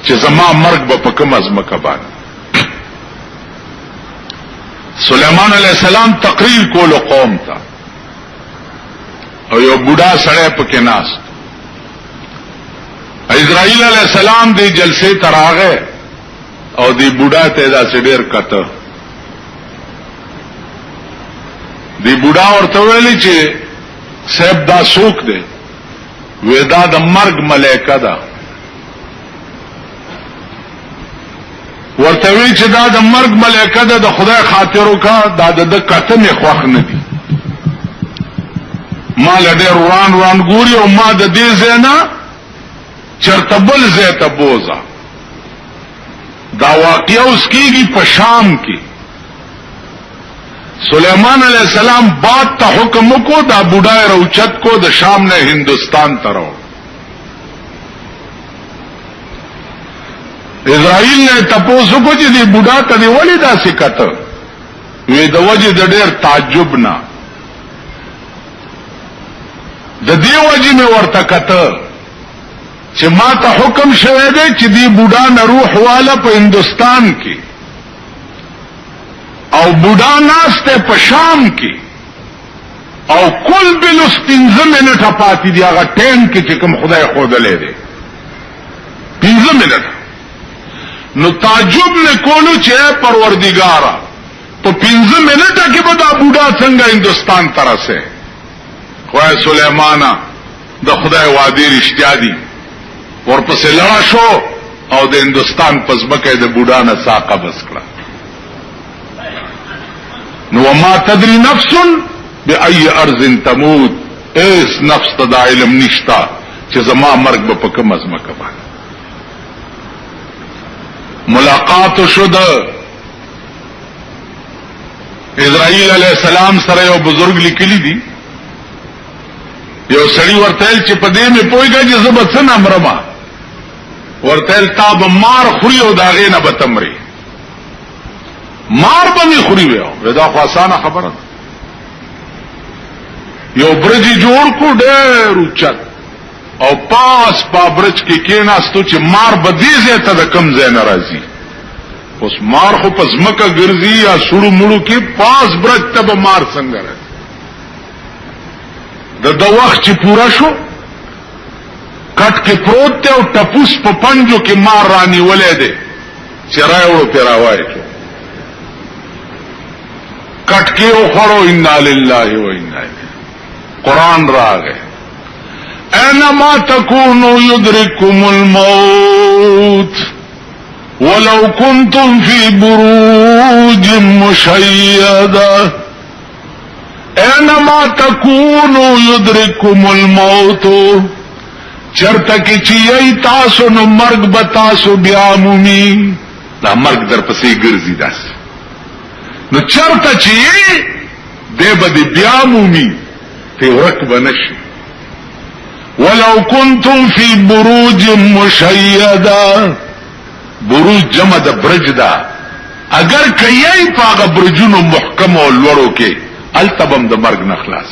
چې زما مرګ به په کوم ازمکه باندې. سليمان علیہ السلام تقریر کولو قوم ته او یو بوډا سړی پکې ناست. اسرائیل علیہ السلام دی جلسه تراغه او دی بوډا ته دا ډېر کته. دی بوډا ورته ویلی چې صاحب دا څوک دی؟ ودا د مرګ ملائکه ده. ورته وی چې دا د مرګ ملائکه ده، د خدای خاطر وکړه، دا د کته نه خوښ نه دي. ما لډیر روان ګوري او ما د دې زینا چرته بل زی ته بوزا. دا واقعا اوس کیږي په شام کې. سلیمان علیہ السلام باد ته حکم کو، دا بوډای روچت کو د شام نه هندوستان ته راو. اسرائیل نے تپوسو کو چې دی بوډا ته دی ولی دا سکته؟ وی د وجه د ډیر تعجب نه د دې وجه مې ورته کته چې ما ته حکم شوی دی چې دی بوډا نه روح والا په هندوستان کې او بوډا ناسته په شام کې او کل بلس 15 منټه پاتې دی هغه ټیم کې چې کوم خدای خودلې دی 15 منټه. نو تعجب نه کولو چې پروردګارا په 15 منټه کې به دا بوډا څنګه هندوستان ته راسه. خوای سليمانا د خدای وعده رښتیا دي. ورپسې لړا شو او د هندوستان پزمکه د بوډا نه ساقه بس کړه. نو وما تدري نفس بأي ارض تموت، اس نفس ته دا علم نشتا چې زما مرګ به په کوم ازمکه باندې. ملاقات شد اسرائیل علیہ السلام سره یو بزرگ لیکلی دي. یو سړی ورته چې په دې مې پويږي چې زه به څنګه امرما. ورته تا به مار خوري او دا غینه به تمري. مار به می خوري وي، دا خو آسانه خبره ده. یو برج جوړ کو ډېر اوچت او پاس په برج کې کېناستو چې مار بدیزه ته د کم ځای ناراضي. اوس مار خو پس مکه ګرځي یا سړو مړو کې پاس برج ته به مار څنګه راځي. د وخت چې پورا شو کټ کې پروت ته او ټپوس په پنجو کې مار رانی ولې ده چې راوړو پیراوای شو. کټ کې او خړو انا لله و انا الیه. قرآن راغی اینما تکونوا یدرککم الموت ولو کنتم فی بروج مشیدہ. اینما تکونوا یدرککم الموت، چرته کې چې تاسو نو مرګ به تاسو بیا مومي. دا مرګ در پسې ګرځي داس. نو چرته چې دې به بیا مومي ته ورک بنشي. ولو کنتم فی بروج مشیدہ، بروج جمع د برج دا. اگر کئی پاغ برجونو محکم او لورو کې التبم د مرګ نه خلاص.